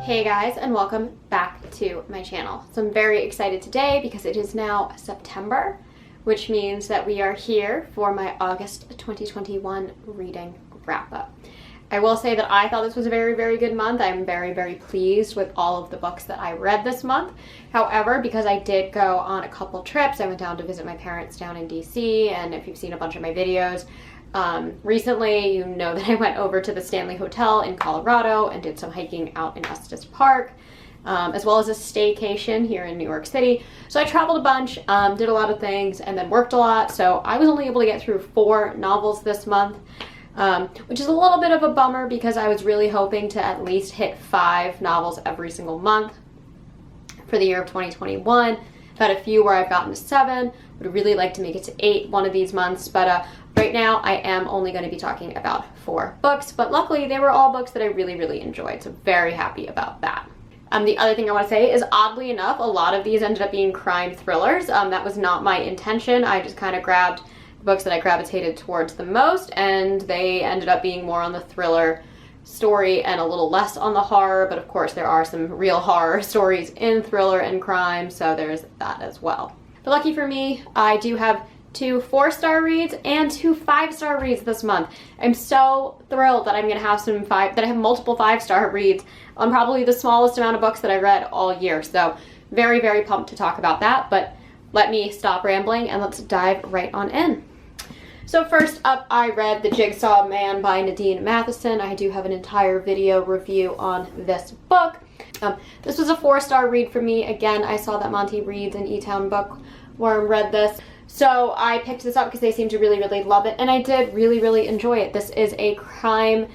Hey guys, and welcome back to my channel. So I'm very excited today because it is now September, which means that we are here for my August 2021 reading wrap-up. I will say that I thought this was a very, very good month. I'm very, very pleased with all of the books that I read this month. However, because I did go on a couple trips, I went down to visit my parents down in DC, and if you've seen a bunch of my videos, recently, you know that I went over to the Stanley Hotel in Colorado and did some hiking out in Estes Park, as well as a staycation here in New York City. So I traveled a bunch, did a lot of things, and then worked a lot. So I was only able to get through 4 novels this month, which is a little bit of a bummer because I was really hoping to at least hit 5 novels every single month for the year of 2021. I've had a few where I've gotten to 7. Would really like to make it to 8 one of these months, but right now I am only going to be talking about 4 books, but luckily they were all books that I really, really enjoyed, so very happy about that. The other thing I want to say is, oddly enough, a lot of these ended up being crime thrillers. That was not my intention. I just kind of grabbed the books that I gravitated towards the most, and they ended up being more on the thriller story and a little less on the horror, but of course there are some real horror stories in thriller and crime, so there's that as well. But lucky for me, I do have 2 4-star reads and 2 5-star reads this month. I'm so thrilled that I'm going to have that I have multiple 5-star reads on probably the smallest amount of books that I read all year. So very, very pumped to talk about that, but let me stop rambling and let's dive right on in. So first up, I read The Jigsaw Man by Nadine Matheson. I do have an entire video review on this book. This was a 4-star read for me. Again, I saw that Monty Reads and E-Town Bookworm read this. So I picked this up because they seemed to really, really love it, and I did really, really enjoy it. This is a crime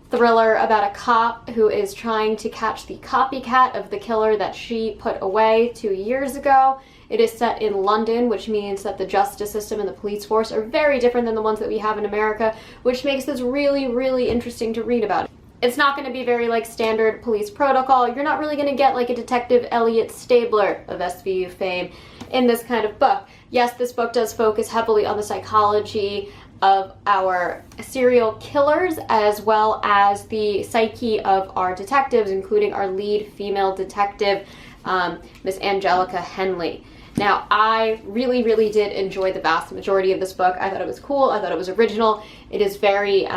thriller about a cop who is trying to catch the copycat of the killer that she put away 2 years ago. It is set in London, which means that the justice system and the police force are very different than the ones that we have in America, which makes this really, really interesting to read about. It's not going to be very like standard police protocol. You're not really going to get like a Detective Elliot Stabler of SVU fame in this kind of book. Yes, this book does focus heavily on the psychology of our serial killers as well as the psyche of our detectives, including our lead female detective, Miss Angelica Henley. Now, I really, really did enjoy the vast majority of this book. I thought it was cool. I thought it was original. It is very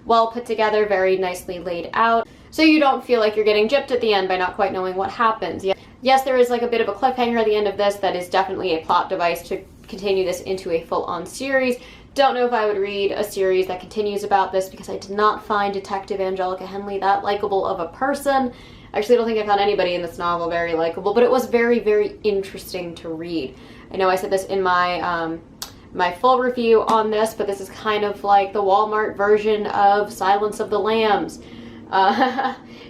well put together, very nicely laid out, so you don't feel like you're getting gypped at the end by not quite knowing what happens. Yes, there is like a bit of a cliffhanger at the end of this that is definitely a plot device to continue this into a full-on series. Don't know if I would read a series that continues about this because I did not find Detective Angelica Henley that likable of a person. I actually don't think I found anybody in this novel very likable, but it was very, very interesting to read. I know I said this in my my full review on this, but this is kind of like the Walmart version of Silence of the Lambs.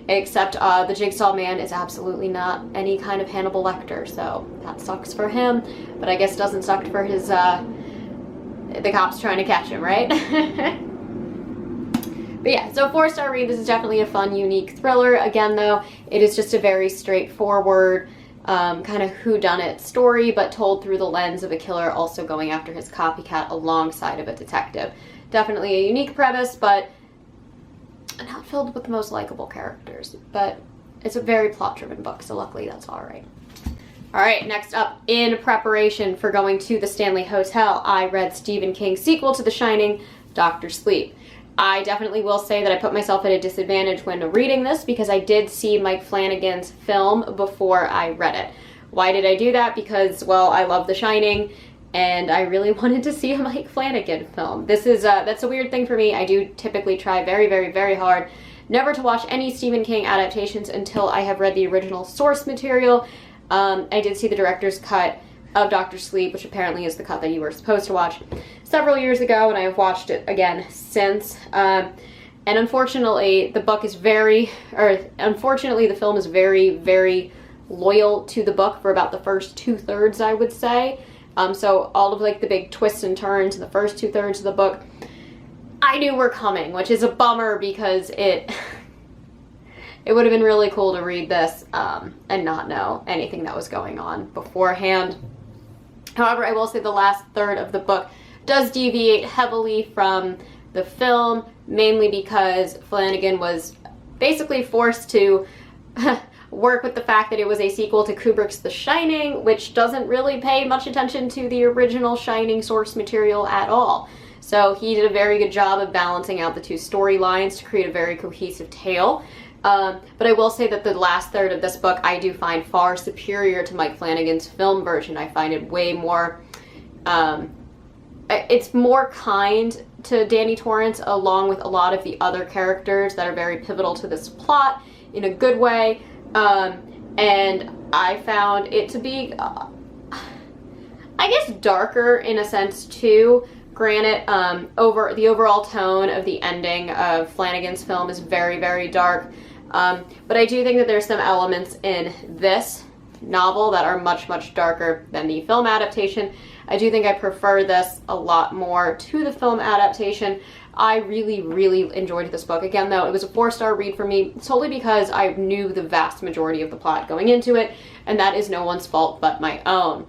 Except the Jigsaw Man is absolutely not any kind of Hannibal Lecter, so that sucks for him, but I guess doesn't suck for his, the cops trying to catch him, right? But yeah, so 4-star read. This is definitely a fun, unique thriller. Again, though, it is just a very straightforward kind of whodunit story, but told through the lens of a killer also going after his copycat alongside of a detective. Definitely a unique premise, but not filled with the most likable characters. But it's a very plot-driven book, so luckily that's all right. All right, next up, in preparation for going to the Stanley Hotel, I read Stephen King's sequel to The Shining, Dr. Sleep. I definitely will say that I put myself at a disadvantage when reading this because I did see Mike Flanagan's film before I read it. Why did I do that? Because, well, I love The Shining, and I really wanted to see a Mike Flanagan film. This is, that's a weird thing for me. I do typically try very, very, very hard never to watch any Stephen King adaptations until I have read the original source material. I did see the director's cut of Dr. Sleep, which apparently is the cut that you were supposed to watch several years ago, and I have watched it again since. And unfortunately, the film is very, very loyal to the book for about the first 2/3, I would say. So all of like the big twists and turns in the first 2/3 of the book, I knew were coming, which is a bummer because it would have been really cool to read this and not know anything that was going on beforehand. However, I will say the last third of the book does deviate heavily from the film, mainly because Flanagan was basically forced to work with the fact that it was a sequel to Kubrick's The Shining, which doesn't really pay much attention to the original Shining source material at all. So he did a very good job of balancing out the two storylines to create a very cohesive tale. But I will say that the last third of this book I do find far superior to Mike Flanagan's film version. I find it way more, it's more kind to Danny Torrance, along with a lot of the other characters that are very pivotal to this plot in a good way. And I found it to be, I guess, darker in a sense too. Granted, over the overall tone of the ending of Flanagan's film is very, very dark. But I do think that there's some elements in this novel that are much, much darker than the film adaptation. I do think I prefer this a lot more to the film adaptation. I really, really enjoyed this book. Again, though, it was a 4-star read for me solely because I knew the vast majority of the plot going into it, and that is no one's fault but my own.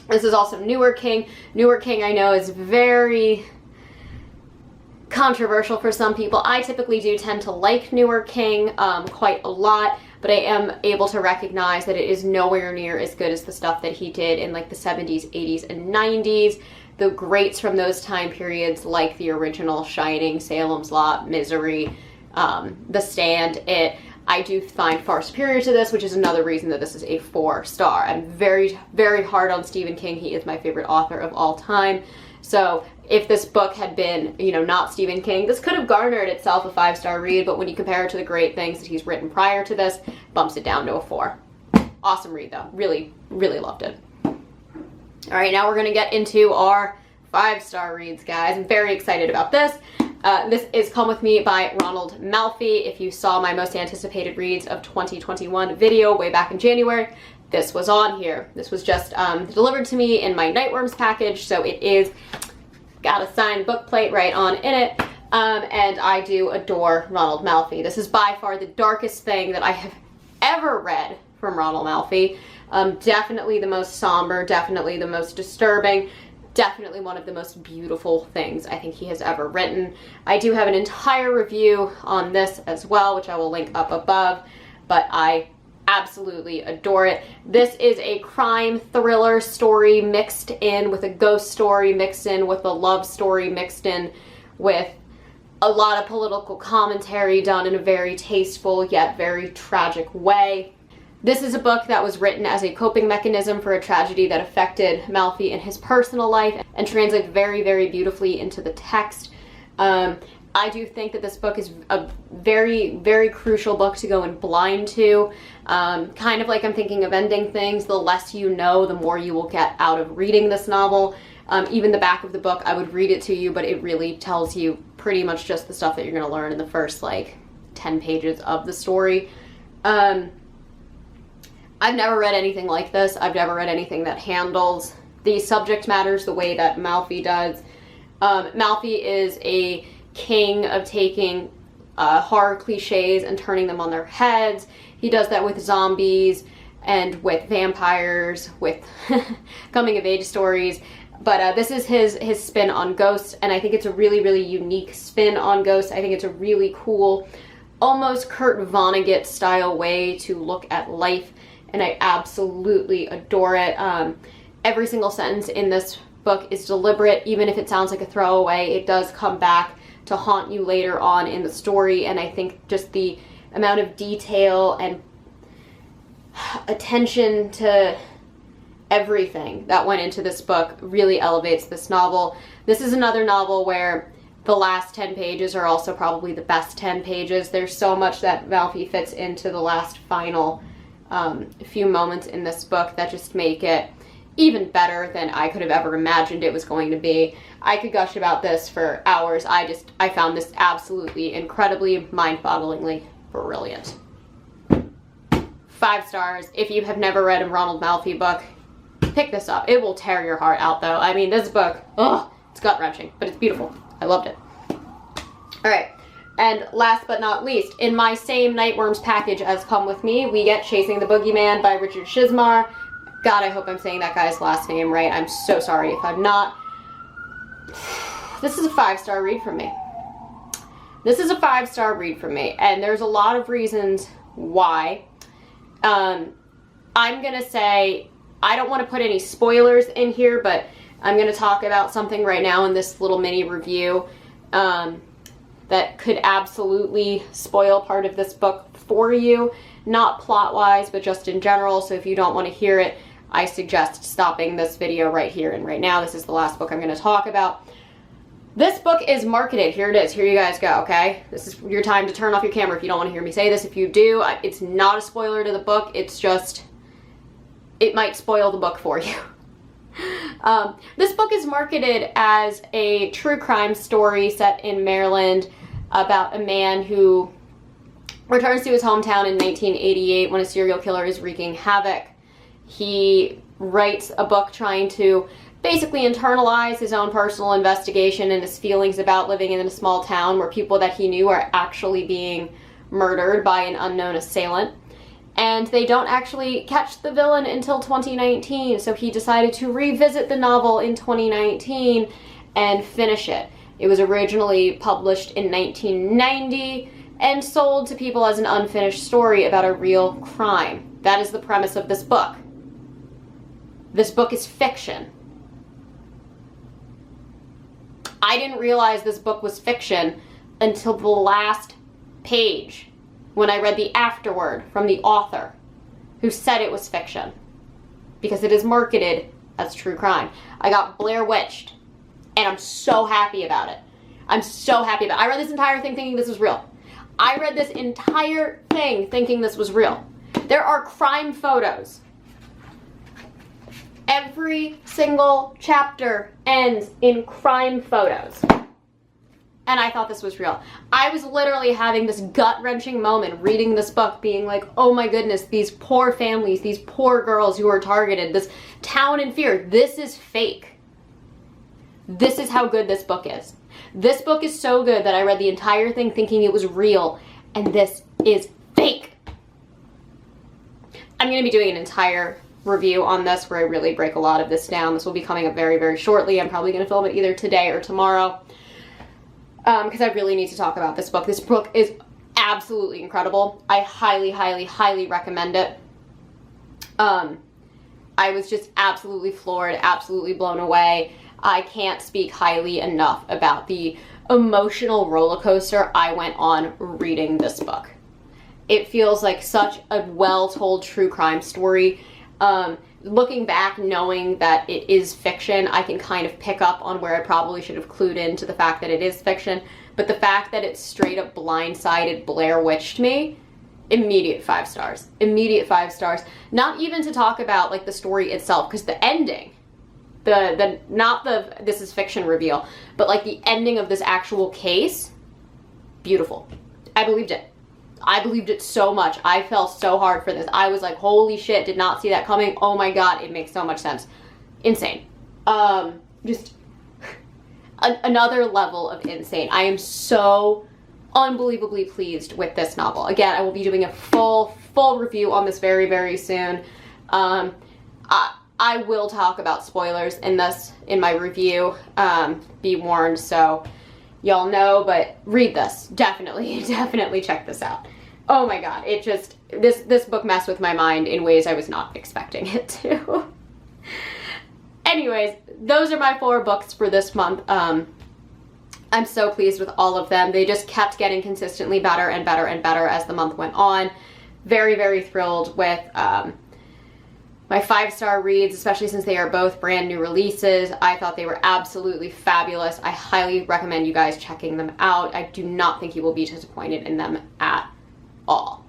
This is also Newer King. Newer King, I know, is very controversial for some people. I typically do tend to like Newer King quite a lot, but I am able to recognize that it is nowhere near as good as the stuff that he did in like the 70s, 80s, and 90s. The greats from those time periods, like the original Shining, Salem's Lot, Misery, The Stand, It, I do find far superior to this, which is another reason that this is a 4-star. I'm very, very hard on Stephen King. He is my favorite author of all time. So if this book had been, you know, not Stephen King, this could have garnered itself a 5-star read, but when you compare it to the great things that he's written prior to this, bumps it down to a 4. Awesome read though. Really, really loved it. All right, now we're going to get into our 5-star reads, guys. I'm very excited about this. This is Come With Me by Ronald Malfi. If you saw my most anticipated reads of 2021 video way back in January, this was on here. This was just delivered to me in my Nightworms package, so it is got a signed book plate right on in it. And I do adore Ronald Malfi. This is by far the darkest thing that I have ever read from Ronald Malfi. Definitely the most somber, definitely the most disturbing, definitely one of the most beautiful things I think he has ever written. I do have an entire review on this as well, which I will link up above, but I absolutely adore it. This is a crime thriller story mixed in with a ghost story, mixed in with a love story, mixed in with a lot of political commentary done in a very tasteful yet very tragic way. This is a book that was written as a coping mechanism for a tragedy that affected Malfi in his personal life and translates very, very beautifully into the text. I do think that this book is a very, very crucial book to go in blind to. Kind of like I'm thinking of ending things. The less you know, the more you will get out of reading this novel. Even the back of the book, I would read it to you, but it really tells you pretty much just the stuff that you're going to learn in the first, like, 10 pages of the story. I've never read anything like this. I've never read anything that handles these subject matters the way that Malfi does. Malfi is a king of taking horror cliches and turning them on their heads. He does that with zombies and with vampires, with coming of age stories. But this is his spin on ghosts, and I think it's a really, really unique spin on ghosts. I think it's a really cool, almost Kurt Vonnegut style way to look at life, and I absolutely adore it. Every single sentence in this book is deliberate. Even if it sounds like a throwaway, it does come back to haunt you later on in the story, and I think just the amount of detail and attention to everything that went into this book really elevates this novel. This is another novel where the last 10 pages are also probably the best 10 pages. There's so much that Malfi fits into the last final few moments in this book that just make it even better than I could have ever imagined it was going to be. I could gush about this for hours. I found this absolutely incredibly mind-bogglingly brilliant. 5 stars. If you have never read a Ronald Malfi book, pick this up. It will tear your heart out though. I mean, this book, it's gut-wrenching, but it's beautiful. I loved it. All right. And last but not least, in my same Nightworms package as Come With Me, we get Chasing the Boogeyman by Richard Shizmar. God, I hope I'm saying that guy's last name right. I'm so sorry if I'm not. This is a 5-star read from me. This is a 5-star read from me, and there's a lot of reasons why. I'm gonna say, I don't want to put any spoilers in here, but I'm gonna talk about something right now in this little mini review that could absolutely spoil part of this book for you. Not plot-wise, but just in general. So if you don't want to hear it, I suggest stopping this video right here and right now. This is the last book I'm going to talk about. This book is marketed. Here it is. Here you guys go, okay? This is your time to turn off your camera if you don't want to hear me say this. If you do, it's not a spoiler to the book. It's just, it might spoil the book for you. This book is marketed as a true crime story set in Maryland about a man who returns to his hometown in 1988 when a serial killer is wreaking havoc. He writes a book trying to basically internalize his own personal investigation and his feelings about living in a small town where people that he knew are actually being murdered by an unknown assailant. And they don't actually catch the villain until 2019, so he decided to revisit the novel in 2019 and finish it. It was originally published in 1990 and sold to people as an unfinished story about a real crime. That is the premise of this book. This book is fiction. I didn't realize this book was fiction until the last page, when I read the afterword from the author who said it was fiction, because it is marketed as true crime. I got Blair Witched, and I'm so happy about it. I'm so happy about it. I read this entire thing thinking this was real. I read this entire thing thinking this was real. There are crime photos. Every single chapter ends in crime photos. And I thought this was real. I was literally having this gut-wrenching moment reading this book, being like, oh my goodness, these poor families, these poor girls who are targeted, this town in fear, this is fake. This is how good this book is. This book is so good that I read the entire thing thinking it was real, and this is fake. I'm going to be doing an entire review on this where I really break a lot of this down. This will be coming up very, very shortly. I'm probably going to film it either today or tomorrow. Because I really need to talk about this book. This book is absolutely incredible. I highly, highly, highly recommend it. I was just absolutely floored, absolutely blown away. I can't speak highly enough about the emotional roller coaster I went on reading this book. It feels like such a well-told true crime story. Looking back, knowing that it is fiction, I can kind of pick up on where I probably should have clued into the fact that it is fiction, but the fact that it straight up blindsided Blair Witched me, immediate 5 stars. Immediate 5 stars. Not even to talk about like the story itself, because the ending, not the this is fiction reveal, but like the ending of this actual case, beautiful. I believed it. I believed it so much. I fell so hard for this. I was like, holy shit, did not see that coming. Oh my god, it makes so much sense. Insane. Just another level of insane. I am so unbelievably pleased with this novel. Again, I will be doing a full review on this very, very soon. I will talk about spoilers in my review. Be warned, so y'all know, but read this. Definitely check this out. Oh my god, it just, this book messed with my mind in ways I was not expecting it to. Anyways, those are my 4 books for this month. I'm so pleased with all of them. They just kept getting consistently better and better and better as the month went on. Very, very thrilled with my 5-star reads, especially since they are both brand new releases. I thought they were absolutely fabulous. I highly recommend you guys checking them out. I do not think you will be disappointed in them at all.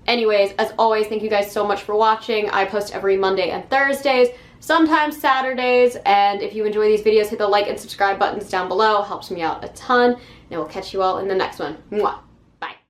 Anyways, as always, thank you guys so much for watching. I post every Monday and Thursdays, sometimes Saturdays, and if you enjoy these videos, hit the like and subscribe buttons down below. Helps me out a ton, and I will catch you all in the next one. Mwah.